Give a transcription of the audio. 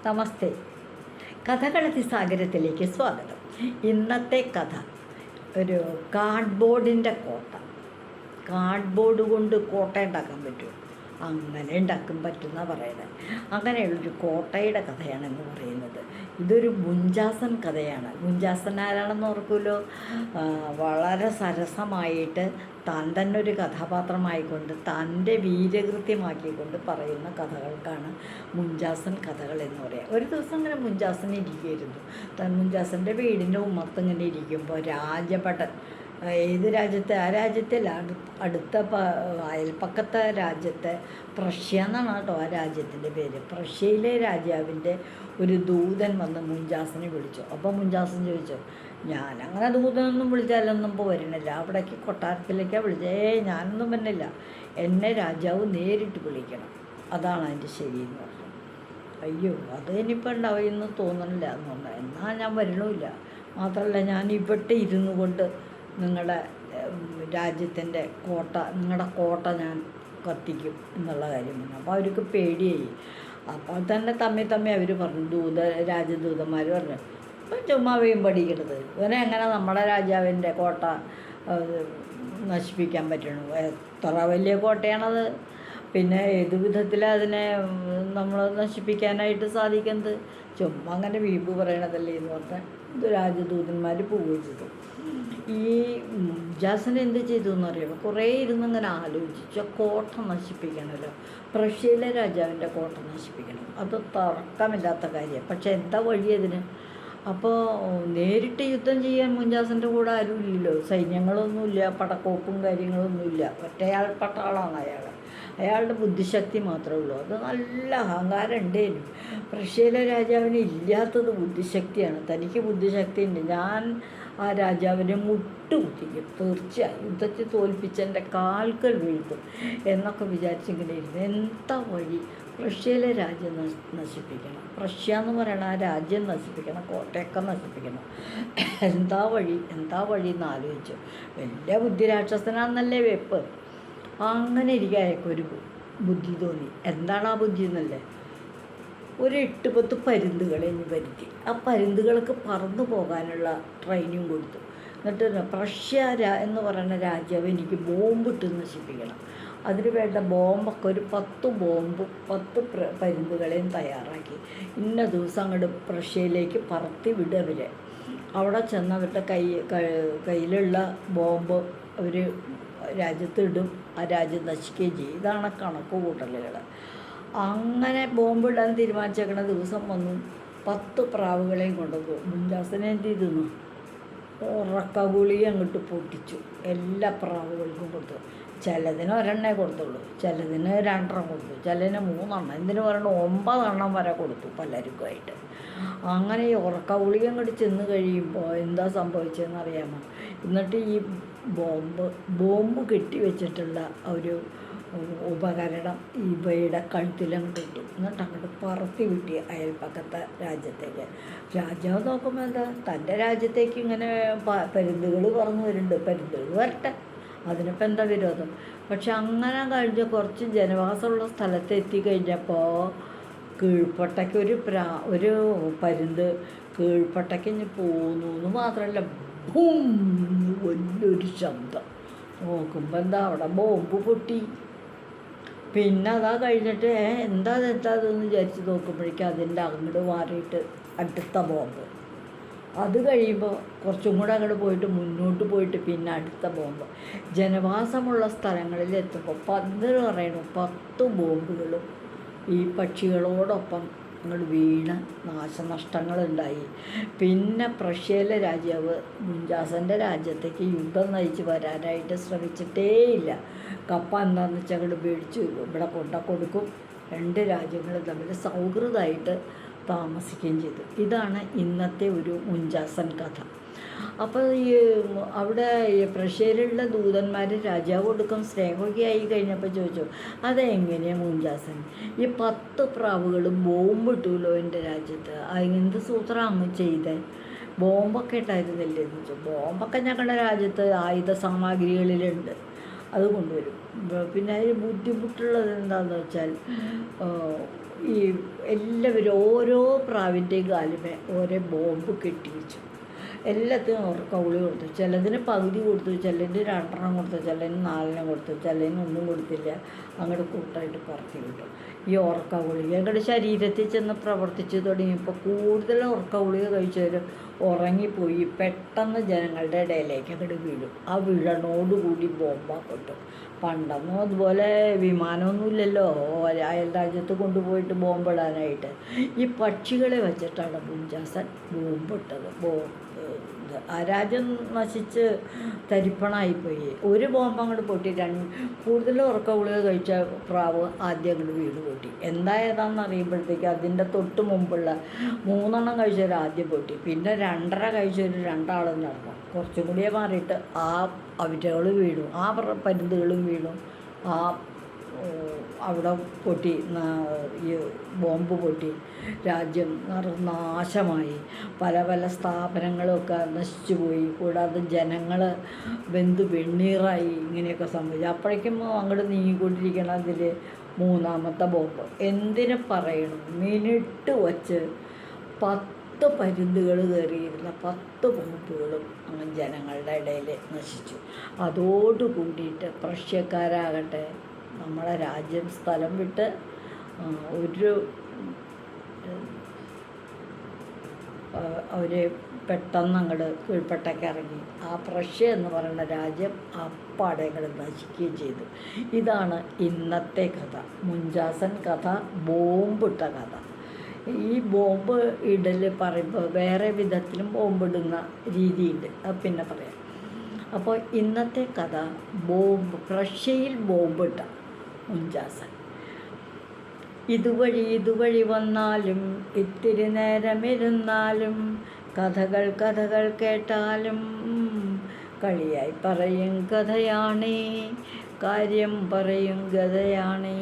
നമസ്തേ. കഥകളത്തി സാഗരത്തിലേക്ക് സ്വാഗതം. ഇന്നത്തെ കഥ ഒരു കാർഡ്ബോർഡിൻ്റെ കോട്ട. കാർഡ്ബോർഡ് കൊണ്ട് കോട്ട ഉണ്ടാക്കാൻ പറ്റുമോ? അങ്ങനെ ഉണ്ടാക്കാൻ പറ്റുന്ന പറയുന്നത്. അങ്ങനെയുള്ളൊരു കോട്ടയുടെ കഥയാണെന്ന് പറയുന്നത്. ഇതൊരു മുഞ്ചാസൻ കഥയാണ്. മുഞ്ചാസൻ ആരാണെന്ന് ഓർക്കുമല്ലോ. വളരെ സരസമായിട്ട് താൻ തന്നെ ഒരു കഥാപാത്രമായിക്കൊണ്ട് തൻ്റെ വീരകൃത്യമാക്കിക്കൊണ്ട് പറയുന്ന കഥകൾക്കാണ് മുഞ്ചാസൻ കഥകൾ എന്ന് പറയുക. ഒരു ദിവസം ഇങ്ങനെ മുഞ്ചാസൻ ഇരിക്കുകയായിരുന്നു. മുഞ്ചാസൻ്റെ വീടിൻ്റെ ഉമ്മർത്ത് ഇങ്ങനെ ഇരിക്കുമ്പോൾ രാജഭടൻ, ഏത് രാജ്യത്തെ, ആ രാജ്യത്തിൽ അടുത്ത അയൽപ്പക്കത്തെ രാജ്യത്തെ പ്രഷ്യ എന്നാണ് കേട്ടോ ആ രാജ്യത്തിൻ്റെ പേര്. പ്രഷ്യയിലെ രാജാവിൻ്റെ ഒരു ദൂതൻ വന്ന് മുഞ്ചാസനെ വിളിച്ചു. അപ്പോൾ മുഞ്ചാസൻ ചോദിച്ചു, ഞാനങ്ങനെ ദൂതനൊന്നും വിളിച്ചാലൊന്നും ഇപ്പോൾ വരണില്ല, അവിടേക്ക് കൊട്ടാരത്തിലേക്കാണ് വിളിച്ചത്. ഞാനൊന്നും വന്നില്ല, എന്നെ രാജാവ് നേരിട്ട് വിളിക്കണം, അതാണ് അതിൻ്റെ ശരിയെന്ന് പറഞ്ഞു. അയ്യോ, അത് ഇനിയിപ്പോൾ ഉണ്ടാവുമെന്ന് തോന്നണില്ല എന്ന് പറഞ്ഞു. എന്നാൽ ഞാൻ വരണമില്ല, മാത്രമല്ല ഞാൻ ഇവിടെ ഇരുന്നു കൊണ്ട് നിങ്ങളുടെ രാജ്യത്തിൻ്റെ കോട്ട, നിങ്ങളുടെ കോട്ട ഞാൻ കത്തിക്കും എന്നുള്ള കാര്യം പറഞ്ഞു. അപ്പോൾ അവർക്ക് പേടിയായി. അപ്പോൾ തന്നെ തമ്മി അവർ പറഞ്ഞു, രാജദൂതന്മാർ പറഞ്ഞു, ഇപ്പം ചുമ്മാ വീം പഠിക്കണത്, ഇവനെ എങ്ങനെ നമ്മുടെ രാജാവിൻ്റെ കോട്ട നശിപ്പിക്കാൻ പറ്റണു? എത്ര വലിയ കോട്ടയാണത്, പിന്നെ ഏത് വിധത്തിൽ അതിനെ നമ്മൾ നശിപ്പിക്കാനായിട്ട് സാധിക്കുന്നത്? ചുമ്മാ അങ്ങനെ വീമ്പ് പറയണതല്ലേ എന്ന് പറഞ്ഞാൽ ഇത് രാജദൂതന്മാർ പോവുകയും ചെയ്തു. ഈ മുഞ്ചാസൻ എന്ത് ചെയ്തു എന്നറിയാമോ? കുറേ ഇരുന്നിങ്ങനെ ആലോചിച്ചു. കോട്ട നശിപ്പിക്കണമല്ലോ, പ്രഷ്യയിലെ രാജാവിൻ്റെ കോട്ട നശിപ്പിക്കണം, അത് തർക്കമില്ലാത്ത കാര്യമാണ്. പക്ഷെ എന്താ വഴി അതിന്? അപ്പോൾ നേരിട്ട് യുദ്ധം ചെയ്യാൻ മുഞ്ചാസൻ്റെ കൂടെ ആരും ഇല്ലല്ലോ, സൈന്യങ്ങളൊന്നുമില്ല, പടക്കോപ്പും കാര്യങ്ങളൊന്നുമില്ല, ഒറ്റയാൾ പട്ടാളാണ് അയാളുടെ ബുദ്ധിശക്തി മാത്രമേ ഉള്ളൂ. അത് നല്ല അഹങ്കാരം ഉണ്ടേനും. പ്രഷ്യയിലെ രാജാവിന് ഇല്ലാത്തത് ബുദ്ധിശക്തിയാണ്. തനിക്ക് ബുദ്ധിശക്തി ഉണ്ട്, ഞാൻ ആ രാജാവിനെ മുട്ടുകുത്തിക്കും, തീർച്ചയായും യുദ്ധത്തിൽ തോൽപ്പിച്ച് എൻ്റെ കാൽക്കൽ വീഴ്ത്തും എന്നൊക്കെ വിചാരിച്ചിങ്ങനെ ഇരുന്നു. എന്താ വഴി? പ്രഷ്യയിലെ രാജ്യം നശിപ്പിക്കണം, പ്രഷ്യ എന്ന് പറയണ ആ രാജ്യം നശിപ്പിക്കണം, കോട്ടയൊക്കെ നശിപ്പിക്കണം. എന്താ വഴി എന്ന് ആലോചിച്ചു. വലിയ ബുദ്ധിരാക്ഷസനാണെന്നല്ലേ വെപ്പ്. അങ്ങനെ ഇരിക്കായൊരു ബുദ്ധി തോന്നി. എന്താണ് ആ ബുദ്ധി എന്നല്ലേ? ഒരു 8-10 പരുന്തുകളെ വരുത്തി. ആ പരുന്തുകൾക്ക് പറന്നു പോകാനുള്ള ട്രെയിനിങ് കൊടുത്തു. എന്നിട്ട് പ്രഷ്യ എന്ന് പറയുന്ന രാജ്യാവ് എനിക്ക് ബോംബിട്ട് നശിപ്പിക്കണം, അതിന് വേണ്ട ബോംബൊക്കെ ഒരു 10 ബോംബും 10 പരുന്തുകളെയും തയ്യാറാക്കി. ഇന്ന ദിവസം അങ്ങോട്ട് പ്രഷ്യയിലേക്ക് പറത്തി വിടവരെ. അവിടെ ചെന്ന് അവരുടെ കയ്യിലുള്ള ബോംബ് അവർ രാജ്യത്ത് ഇടും, ആ രാജ്യം നശിക്കുകയും ചെയ്യും. ഇതാണ് കണക്ക് കൂട്ടലുകൾ. അങ്ങനെ ബോംബിടാൻ തീരുമാനിച്ചേക്കണ ദിവസം വന്നു 10 പ്രാവുകളെയും കൊണ്ടുപോകും. മുഞ്ചാസനെ എന്ത് ചെയ്തു? ഉറക്കഗുളി അങ്ങോട്ട് പൊട്ടിച്ചു, എല്ലാ പ്രാവുകൾക്കും കൊടുത്തു. ചിലതിന് 1 കൊടുത്തുള്ളൂ, ചിലതിന് 2 കൊടുത്തു, ചിലതിന് 3, എന്തിനു പറയണു 9 വരെ കൊടുത്തു പലർക്കുമായിട്ട്. അങ്ങനെ ഈ ഉറക്കഗുളി അങ്ങോട്ട് ചെന്ന് കഴിയുമ്പോൾ എന്താ സംഭവിച്ചതെന്ന് അറിയാമോ? എന്നിട്ട് ഈ ബോംബ് കെട്ടി വെച്ചിട്ടുള്ള ഒരു ഉപകരണം ഇവയുടെ കഴുത്തിലങ്ങോട്ട് ഇട്ടു. എന്നിട്ട് അങ്ങോട്ട് പറത്തി വിട്ടി അയൽപ്പക്കത്തെ രാജ്യത്തേക്ക്. രാജാവ് നോക്കുമ്പോൾ എന്താ, തൻ്റെ രാജ്യത്തേക്ക് ഇങ്ങനെ പരുന്തുകൾ പറന്നു വരുന്നുണ്ട്, പരുന്തുകൾ വരട്ടെ, അതിനിപ്പോൾ എന്താ വിരോധം? പക്ഷെ അങ്ങനെ കഴിഞ്ഞ് കുറച്ച് ജനവാസമുള്ള സ്ഥലത്ത് എത്തിക്കഴിഞ്ഞപ്പോൾ കീഴ്പ്പട്ടയ്ക്ക് ഒരു പരുന്ത് കീഴ്പ്പട്ടയ്ക്ക് പോന്നു എന്ന് മാത്രമല്ല, ഭൂം വലിയൊരു ശബ്ദം. നോക്കുമ്പോൾ എന്താ, അവിടെ ബോംബ് പൊട്ടി. പിന്നെ അതാ കഴിഞ്ഞിട്ട് എന്താ അതെന്ന് വിചാരിച്ച് നോക്കുമ്പോഴേക്കും അതിൻ്റെ അങ്ങോട്ട് മാറിയിട്ട് അടുത്ത ബോംബ്. അത് കഴിയുമ്പോൾ കുറച്ചും കൂടെ അങ്ങോട്ട് പോയിട്ട് മുന്നോട്ട് പോയിട്ട് പിന്നെ അടുത്ത ബോംബ്. ജനവാസമുള്ള സ്ഥലങ്ങളിൽ എത്തുമ്പോൾ 10 ബോംബുകളും ഈ പക്ഷികളോടൊപ്പം അങ്ങോട്ട് വീണ് നാശനഷ്ടങ്ങളുണ്ടായി. പിന്നെ പ്രഷ്യയിലെ രാജാവ് മുഞ്ചാസൻ്റെ രാജ്യത്തേക്ക് യുദ്ധം നയിച്ച് വരാനായിട്ട് ശ്രമിച്ചിട്ടേയില്ല. കപ്പ എന്താണെന്ന് വെച്ചാൽ അങ്ങോട്ട് മേടിച്ച് ഇവിടെ കൊടുക്കും. 2 രാജ്യങ്ങളും തമ്മിൽ സൗഹൃദമായിട്ട് താമസിക്കുകയും ചെയ്തു. ഇതാണ് ഇന്നത്തെ ഒരു മുഞ്ചാസൻ കഥ. അപ്പോൾ അവിടെ പ്രഷ്യയിലുള്ള ദൂതന്മാർ രാജാവ് കൊടുക്കും സ്നേഹമൊക്കെ ആയി കഴിഞ്ഞപ്പോൾ ചോദിച്ചു, അതെങ്ങനെയാണ് മുഞ്ചാസൻ ഈ 10 പ്രാവുകളും ബോംബിട്ടുമല്ലോ എൻ്റെ രാജ്യത്ത്, എന്ത് സൂത്രം അങ്ങ് ചെയ്തേ? ബോംബൊക്കെ ഇട്ടായിരുന്നില്ലേ എന്ന് ചോദിച്ചു. ബോംബൊക്കെ ഞങ്ങളുടെ രാജ്യത്ത് ആയുധ സാമഗ്രികളിലുണ്ട്, അത് കൊണ്ടുവരും. പിന്നെ അതിന് ബുദ്ധിമുട്ടുള്ളത് എന്താണെന്ന് വെച്ചാൽ ഈ എല്ലാവരും ഓരോ പ്രാവിൻ്റെയും കാലുമേ ഓരോ ബോംബ് കെട്ടി വെച്ചു. എല്ലാത്തിനും അവർക്ക് ഗുളി കൊടുത്തു. ചിലതിന് പകുതി കൊടുത്തു, ചിലതിന് 2 കൊടുത്തു, ചിലതിന് 4 കൊടുത്തു, ചിലതിന് ഒന്നും കൊടുത്തില്ല. അങ്ങോട്ട് കൂട്ടായിട്ട് പറത്തി വിട്ടു. ഈ ഉറക്ക ഗുളിക അങ്ങോട്ട് ശരീരത്തിൽ ചെന്ന് പ്രവർത്തിച്ചു തുടങ്ങിയപ്പോൾ കൂടുതൽ ഉറക്ക ഗുളിക കഴിച്ചവർ ഉറങ്ങിപ്പോയി പെട്ടെന്ന് ജനങ്ങളുടെ ഇടയിലേക്ക് അങ്ങോട്ട് വീഴും. ആ വീഴണോടുകൂടി ബോംബാക്കട്ടും. പണ്ടൊന്നും അതുപോലെ വിമാനമൊന്നുമില്ലല്ലോ അയൽ രാജ്യത്ത് കൊണ്ടുപോയിട്ട് ബോംബിടാനായിട്ട്. ഈ പക്ഷികളെ വെച്ചിട്ടാണ് മുൻജാസൻ ബോംബിട്ടത്. ആ രാജ്യം നശിച്ച് തരിപ്പണായിപ്പോയി. ഒരു ബോംബ് അങ്ങോട്ട് പൊട്ടി. കൂടുതൽ ഉറക്ക ഗുളിക കഴിച്ച പ്രാവ് ആദ്യം അങ്ങോട്ട് വീട് പൊട്ടി. ഏതാണെന്ന് അറിയുമ്പോഴത്തേക്ക് അതിൻ്റെ തൊട്ട് മുമ്പുള്ള 3 കഴിച്ചവർ ആദ്യം പൊട്ടി. പിന്നെ 2.5 കഴിച്ചവർ 2 നടന്നു. കുറച്ചും കൂടിയേ മാറിയിട്ട് ആ അവറ്റകൾ വീണു, ആ പരുന്തുകളും വീണു. ആ അവിടെ പൊട്ടി, ഈ ബോംബ് പൊട്ടി. രാജ്യം നാശമായി. പല പല സ്ഥാപനങ്ങളൊക്കെ നശിച്ചു പോയി. കൂടാതെ ജനങ്ങൾ വെണ്ണീറായി. ഇങ്ങനെയൊക്കെ സംഭവിച്ചു. അപ്പോഴേക്കും അങ്ങോട്ട് നീങ്ങിക്കൊണ്ടിരിക്കണം അതിൽ 3ാമത്തെ ബോംബ്. എന്തിനു പറയണം, മിനിറ്റ് വച്ച് 10 പരുന്തുകൾ കയറിയിരുന്ന 10 ബോംബുകളും അങ്ങനെ ജനങ്ങളുടെ ഇടയിൽ നശിച്ചു. അതോടുകൂടിയിട്ട് പ്രഷ്യക്കാരാകട്ടെ നമ്മളെ രാജ്യം സ്ഥലം വിട്ട് അവർ പെട്ടെന്ന് അങ്ങോട്ട് കീഴ്പ്പെട്ടൊക്കെ ഇറങ്ങി. ആ പ്രഷ്യ എന്ന് പറയുന്ന രാജ്യം അപ്പാടെ അങ്ങോട്ട് നശിക്കുകയും ചെയ്തു. ഇതാണ് ഇന്നത്തെ കഥ. മുൻജാസൻ കഥ, ബോംബിട്ട കഥ. ഈ ബോംബ് ഇടൽ പറയുമ്പോൾ വേറെ വിധത്തിലും ബോംബിടുന്ന രീതിയുണ്ട്, അത് പിന്നെ പറയാം. അപ്പോൾ ഇന്നത്തെ കഥ പ്രഷ്യയിൽ ബോംബിട്ട മുൻജാസൻ. ഇതുവഴി വന്നാലും ഇത്തിരി നേരമിരുന്നാലും കഥകൾ കേട്ടാലും കളിയായി പറയും കഥയാണേ, കാര്യം പറയും ഗതയാണേ.